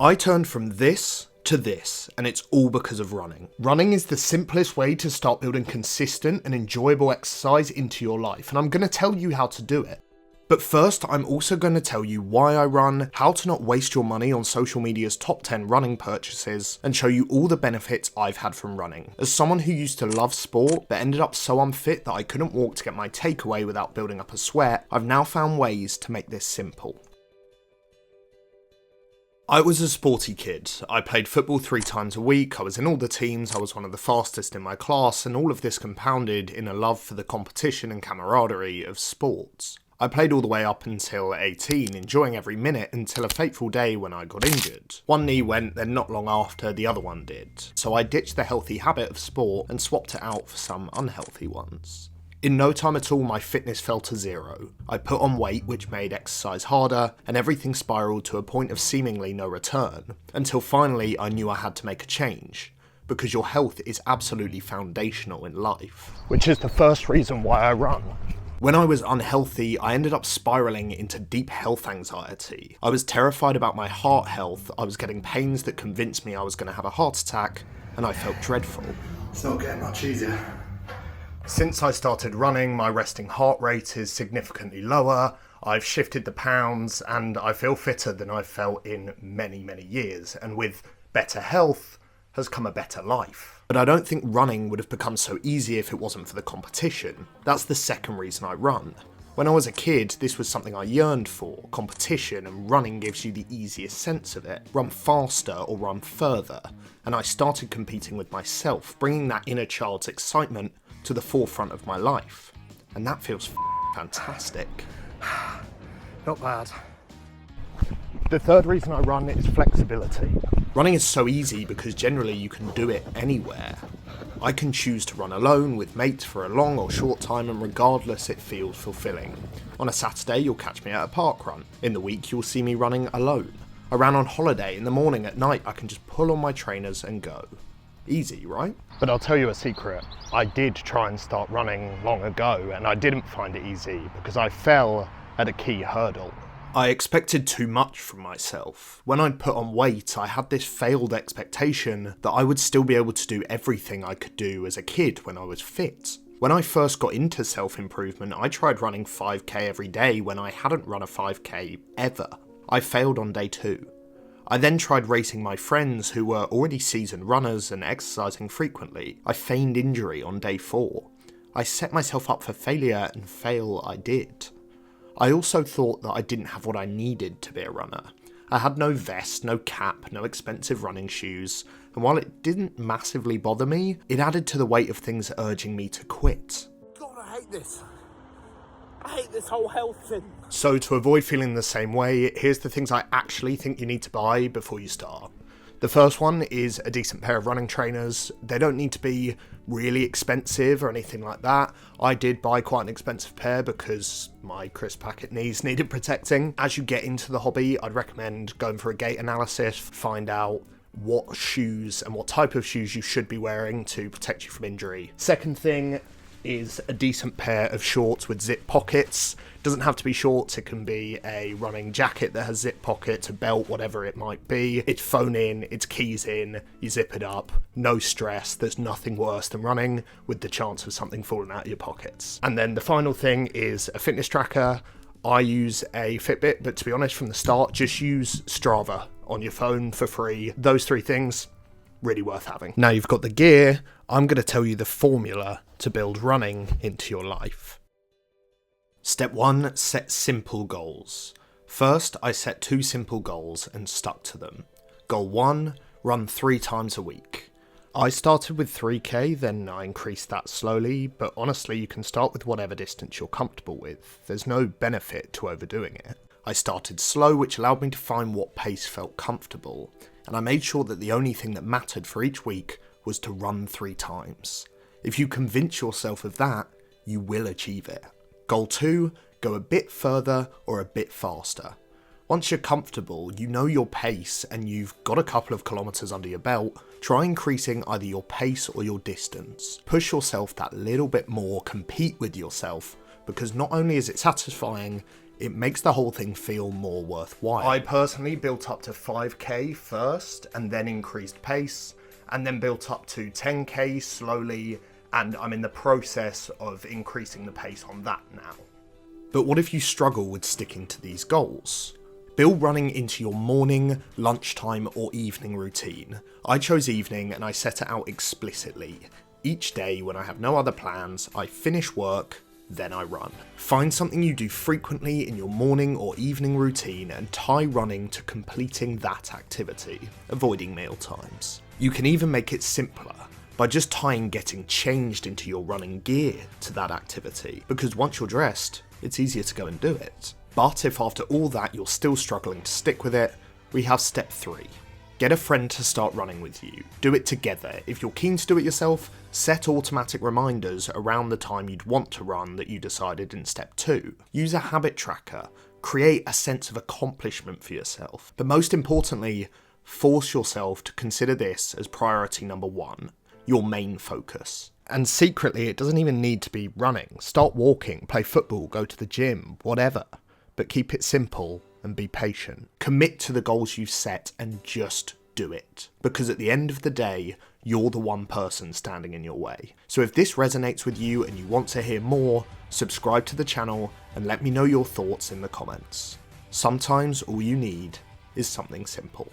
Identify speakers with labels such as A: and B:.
A: I turned from this to this, and it's all because of running. Running is the simplest way to start building consistent and enjoyable exercise into your life, and I'm going to tell you how to do it. But first, I'm also going to tell you why I run, how to not waste your money on social media's top 10 running purchases, and show you all the benefits I've had from running. As someone who used to love sport, but ended up so unfit that I couldn't walk to get my takeaway without building up a sweat, I've now found ways to make this simple. I was a sporty kid. I played football 3 times a week, I was in all the teams, I was one of the fastest in my class, and all of this compounded in a love for the competition and camaraderie of sports. I played all the way up until 18, enjoying every minute until a fateful day when I got injured. One knee went, then not long after the other one did. So I ditched the healthy habit of sport and swapped it out for some unhealthy ones. In no time at all, my fitness fell to zero. I put on weight, which made exercise harder, and everything spiraled to a point of seemingly no return, until finally I knew I had to make a change, because your health is absolutely foundational in life. Which is the first reason why I run. When I was unhealthy, I ended up spiraling into deep health anxiety. I was terrified about my heart health, I was getting pains that convinced me I was going to have a heart attack, and I felt dreadful.
B: It's not getting much easier.
A: Since I started running, my resting heart rate is significantly lower, I've shifted the pounds, and I feel fitter than I've felt in many, many years, and with better health has come a better life. But I don't think running would have become so easy if it wasn't for the competition. That's the second reason I run. When I was a kid, this was something I yearned for, competition, and running gives you the easiest sense of it. Run faster or run further. And I started competing with myself, bringing that inner child's excitement to the forefront of my life. And that feels fantastic.
B: Not bad.
A: The third reason I run is flexibility. Running is so easy because generally you can do it anywhere. I can choose to run alone, with mates for a long or short time, and regardless it feels fulfilling. On a Saturday you'll catch me at a park run. In the week you'll see me running alone. I ran on holiday, in the morning, at night I can just pull on my trainers and go. Easy, right? But I'll tell you a secret. I did try and start running long ago, and I didn't find it easy because I fell at a key hurdle. I expected too much from myself. When I'd put on weight, I had this failed expectation that I would still be able to do everything I could do as a kid when I was fit. When I first got into self-improvement, I tried running 5k every day when I hadn't run a 5k ever. I failed on day 2. I then tried racing my friends who were already seasoned runners and exercising frequently. I feigned injury on day 4. I set myself up for failure, and fail I did. I also thought that I didn't have what I needed to be a runner. I had no vest, no cap, no expensive running shoes, and while it didn't massively bother me, it added to the weight of things urging me to quit.
B: God, I hate this. I hate this whole health thing.
A: So to avoid feeling the same way, here's the things I actually think you need to buy before you start. The first one is a decent pair of running trainers. They don't need to be really expensive or anything like that. I did buy quite an expensive pair because my crisp packet knees needed protecting. As you get into the hobby, I'd recommend going for a gait analysis, find out what shoes and what type of shoes you should be wearing to protect you from injury. Second thing is a decent pair of shorts with zip pockets. Doesn't have to be shorts, it can be a running jacket that has zip pockets, a belt, whatever it might be. It's phone in, it's keys in, you zip it up, no stress. There's nothing worse than running with the chance of something falling out of your pockets. And then the final thing is a fitness tracker. I use a Fitbit, but to be honest, from the start, just use Strava on your phone for free. Those 3 things, really worth having. Now you've got the gear, I'm going to tell you the formula to build running into your life. Step 1, set simple goals. First, I set 2 simple goals and stuck to them. Goal 1, run 3 times a week. I started with 3k, then I increased that slowly, but honestly you can start with whatever distance you're comfortable with. There's no benefit to overdoing it. I started slow, which allowed me to find what pace felt comfortable, and I made sure that the only thing that mattered for each week was to run 3 times. If you convince yourself of that, you will achieve it. Goal 2, go a bit further or a bit faster. Once you're comfortable, you know your pace, and you've got a couple of kilometers under your belt, try increasing either your pace or your distance. Push yourself that little bit more, compete with yourself, because not only is it satisfying, It makes the whole thing feel more worthwhile. I personally built up to 5k first, and then increased pace, and then built up to 10k slowly, and I'm in the process of increasing the pace on that now. But what if you struggle with sticking to these goals? Build running into your morning, lunchtime, or evening routine. I chose evening and I set it out explicitly. Each day when I have no other plans, I finish work, then I run. Find something you do frequently in your morning or evening routine and tie running to completing that activity, avoiding meal times. You can even make it simpler by just tying getting changed into your running gear to that activity, because once you're dressed, it's easier to go and do it. But if after all that you're still struggling to stick with it, we have step 3. Get a friend to start running with you. Do it together. If you're keen to do it yourself, set automatic reminders around the time you'd want to run that you decided in step 2. Use a habit tracker. Create a sense of accomplishment for yourself. But most importantly, force yourself to consider this as priority number 1, your main focus. And secretly, it doesn't even need to be running. Start walking, play football, go to the gym, whatever. But keep it simple and be patient. Commit to the goals you've set and just do it. Because at the end of the day, you're the one person standing in your way. So if this resonates with you and you want to hear more, subscribe to the channel and let me know your thoughts in the comments. Sometimes all you need is something simple.